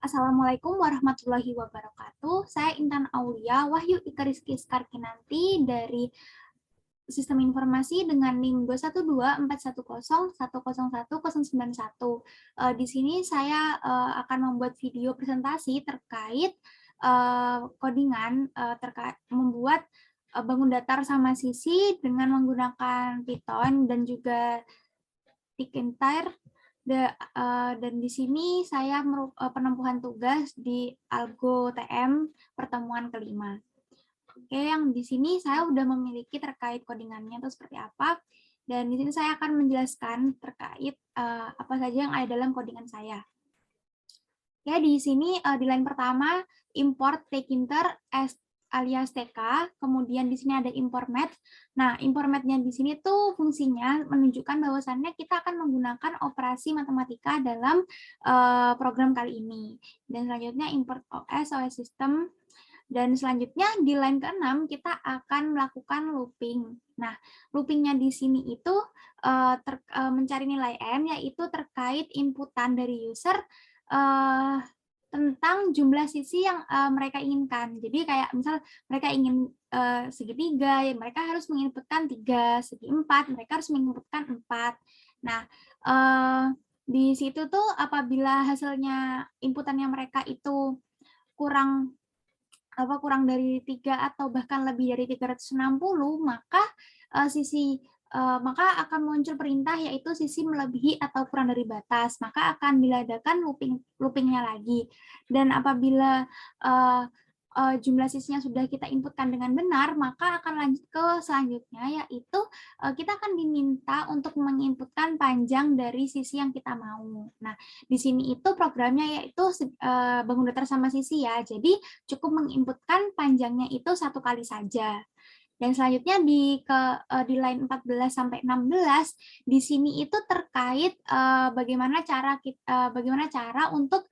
Assalamualaikum warahmatullahi wabarakatuh. Saya Intan Aulia Wahyu Ika Rizky Skarkinanti dari Sistem Informasi dengan NIM 21241010191. Di sini saya akan membuat video presentasi terkait codingan terkait membuat bangun datar sama sisi dengan menggunakan Python dan juga Tkintyre. Dan di sini saya penempuhan tugas di Algo TM pertemuan kelima. Oke, yang di sini saya udah memiliki terkait codingannya itu seperti apa. Dan di sini saya akan menjelaskan terkait apa saja yang ada dalam codingan saya. Ya, di sini di line pertama import tkinter alias TK, kemudian di sini ada import math. Nah, import math-nya di sini tuh fungsinya menunjukkan bahwasannya kita akan menggunakan operasi matematika dalam program kali ini. Dan selanjutnya import OS system. Dan selanjutnya di line ke-6 kita akan melakukan looping. Nah, loopingnya di sini itu mencari nilai n, yaitu terkait inputan dari user tentang jumlah sisi yang mereka inginkan. Jadi kayak misal mereka ingin segitiga, ya mereka harus menginputkan 3, segi 4, mereka harus menginputkan 4. Nah, di situ tuh apabila hasilnya inputannya mereka itu kurang dari 3 atau bahkan lebih dari 360, maka maka akan muncul perintah yaitu sisi melebihi atau kurang dari batas, maka akan diadakan loopingnya lagi. Dan apabila jumlah sisinya sudah kita inputkan dengan benar, maka akan lanjut ke selanjutnya, yaitu kita akan diminta untuk menginputkan panjang dari sisi yang kita mau. Nah, di sini itu programnya yaitu bangun datar sama sisi ya, jadi cukup menginputkan panjangnya itu 1 kali saja. Dan selanjutnya di line 14 sampai 16 di sini itu terkait bagaimana cara untuk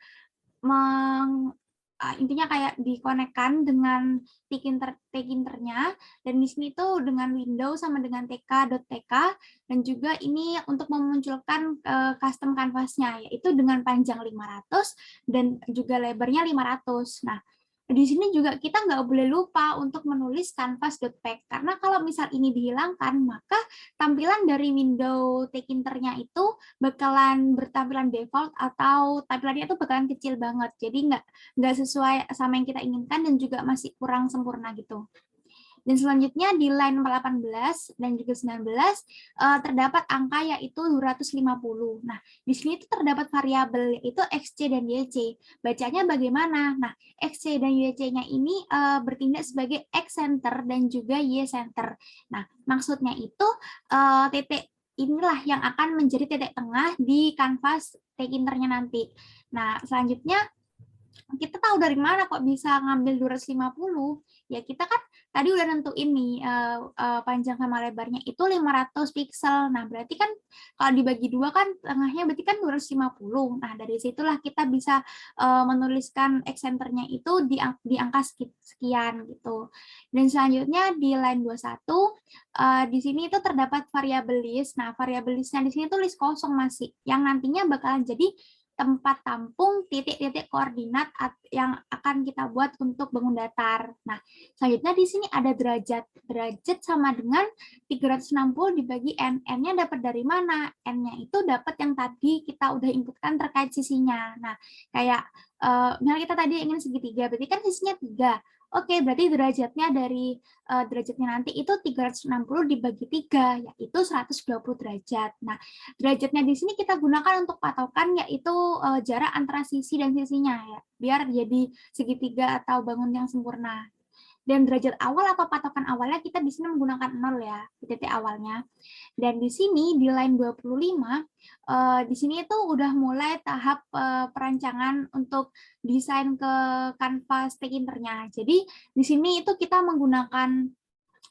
intinya kayak dikonekkan dengan tkinternya, dan di sini tuh dengan Windows sama dengan tk.tk, dan juga ini untuk memunculkan custom canvasnya yaitu dengan panjang 500 dan juga lebarnya 500. Nah, di sini juga kita nggak boleh lupa untuk menulis canvas.pack, karena kalau misal ini dihilangkan, maka tampilan dari window tkinternya itu bakalan bertampilan default atau tampilannya itu bakalan kecil banget, jadi nggak sesuai sama yang kita inginkan dan juga masih kurang sempurna gitu. Dan selanjutnya di line 18 dan juga 19 terdapat angka yaitu 250. Nah, di sini itu terdapat variabel yaitu XC dan YC. Bacanya bagaimana? Nah, XC dan YC-nya ini bertindak sebagai X center dan juga Y center. Nah, maksudnya itu titik inilah yang akan menjadi titik tengah di kanvas tkinternya nanti. Nah, selanjutnya kita tahu dari mana kok bisa ngambil 250? Ya kita kan tadi udah nentuin nih panjang sama lebarnya itu 500 pixel. Nah, berarti kan kalau dibagi 2 kan tengahnya berarti kan 250. Nah, dari situlah kita bisa menuliskan excenternya itu di angka sekian gitu. Dan selanjutnya di line 21 di sini itu terdapat variabel list. Nah, variabel listnya di sini tuh list kosong masih yang nantinya bakalan jadi tempat tampung titik-titik koordinat yang akan kita buat untuk bangun datar. Nah, selanjutnya di sini ada derajat. Derajat sama dengan 360 dibagi N. N-nya dapat dari mana? N-nya itu dapat yang tadi kita udah inputkan terkait sisinya. Nah, kayak misalnya kita tadi ingin segitiga, berarti kan sisinya 3. Oke, berarti derajatnya dari derajatnya nanti itu 360 dibagi 3, yaitu 120 derajat. Nah, derajatnya di sini kita gunakan untuk patokan yaitu jarak antara sisi dan sisinya ya, biar jadi segitiga atau bangun yang sempurna. Dan derajat awal atau patokan awalnya kita di sini menggunakan 0 ya, titik awalnya. Dan di sini di line 25 di sini itu udah mulai tahap perancangan untuk desain ke kanvas tkinternya. Jadi di sini itu kita menggunakan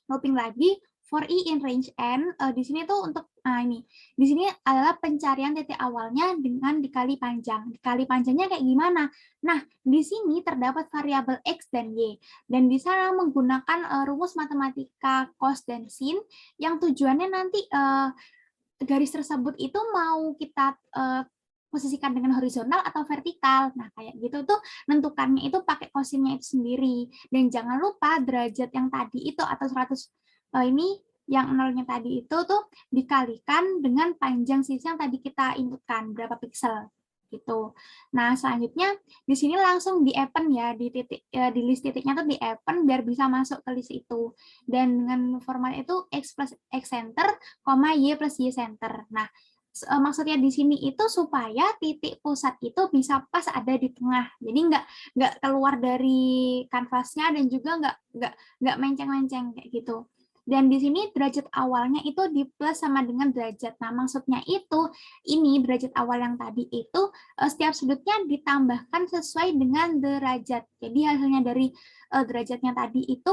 looping lagi for i in range n. Di sini tuh untuk ini di sini adalah pencarian titik awalnya dengan dikali panjang. Dikali panjangnya kayak gimana? Nah, di sini terdapat variabel x dan y, dan di sana menggunakan rumus matematika cos dan sin yang tujuannya nanti garis tersebut itu mau kita posisikan dengan horizontal atau vertikal. Nah, kayak gitu tuh nentukannya itu pakai kosinnya itu sendiri. Dan jangan lupa derajat yang tadi itu atau 100 ini yang nolnya tadi itu tuh dikalikan dengan panjang sisi yang tadi kita inputkan berapa piksel gitu. Nah, selanjutnya di sini langsung di append ya, di titik di list titiknya tuh di append biar bisa masuk ke list itu. Dan dengan format itu x plus x center, y plus y center. Nah, maksudnya di sini itu supaya titik pusat itu bisa pas ada di tengah. Jadi nggak keluar dari kanvasnya dan juga nggak menceng-menceng kayak gitu. Dan di sini derajat awalnya itu di plus sama dengan derajat. Nah, maksudnya itu ini derajat awal yang tadi itu setiap sudutnya ditambahkan sesuai dengan derajat. Jadi hasilnya dari derajatnya tadi itu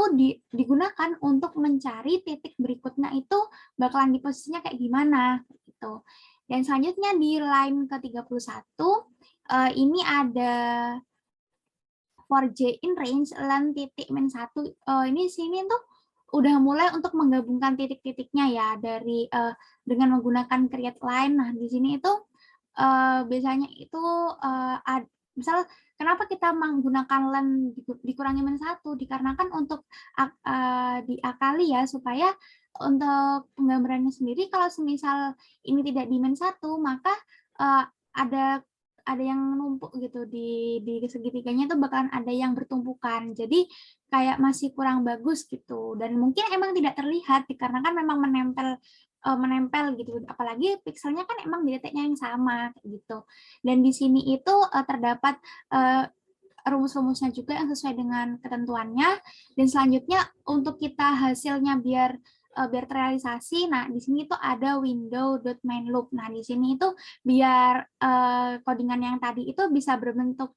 digunakan untuk mencari titik berikutnya itu bakalan di posisinya kayak gimana gitu. Dan selanjutnya di line ke-31 ini ada for J in range len titik min 1. Ini sini tuh udah mulai untuk menggabungkan titik-titiknya ya dari dengan menggunakan create line. Nah, di sini itu biasanya itu misal kenapa kita menggunakan len dikurangi min 1 dikarenakan untuk diakali ya supaya untuk penggambarannya sendiri kalau semisal ini tidak di min 1 maka ada yang numpuk gitu di segitiganya itu bakalan ada yang bertumpukan. Jadi kayak masih kurang bagus gitu dan mungkin emang tidak terlihat dikarenakan memang menempel gitu. Apalagi pikselnya kan emang di titiknya yang sama gitu. Dan di sini itu terdapat rumus-rumusnya juga yang sesuai dengan ketentuannya. Dan selanjutnya untuk kita hasilnya biar terrealisasi, nah di sini tuh ada window.mainLoop. Nah di sini itu biar codingan yang tadi itu bisa berbentuk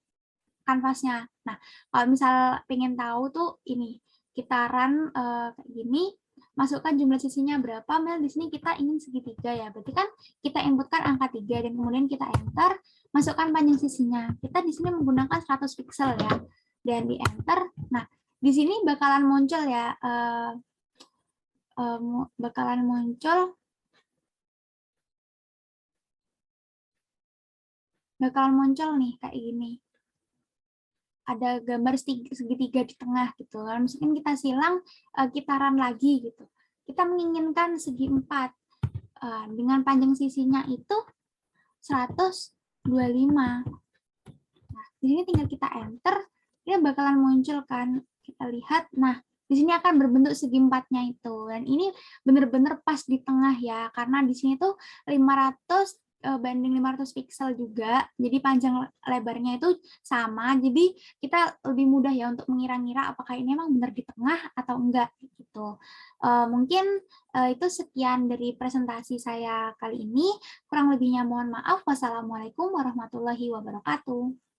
kanvasnya. Nah kalau misal pengen tahu tuh ini kita run kayak gini, masukkan jumlah sisinya berapa, Mel di sini kita ingin segitiga ya. Berarti kan kita inputkan angka 3 dan kemudian kita enter, masukkan panjang sisinya. Kita di sini menggunakan 100 pixel ya. Dan di enter. Nah, di sini bakalan muncul ya bakalan muncul nih kayak gini. Ada gambar segitiga di tengah gitu. Lalu misalkan kita silang, kita run lagi gitu. Kita menginginkan segi 4 dengan panjang sisinya itu 125. Nah, di sini tinggal kita enter, dia bakalan muncul kan. Kita lihat, nah di sini akan berbentuk segi 4-nya itu. Dan ini benar-benar pas di tengah ya, karena di sini tuh 500 banding 500 pixel juga, jadi panjang lebarnya itu sama, jadi kita lebih mudah ya untuk mengira-ngira apakah ini emang benar di tengah atau enggak gitu. Mungkin itu sekian dari presentasi saya kali ini, kurang lebihnya mohon maaf. Wassalamualaikum warahmatullahi wabarakatuh.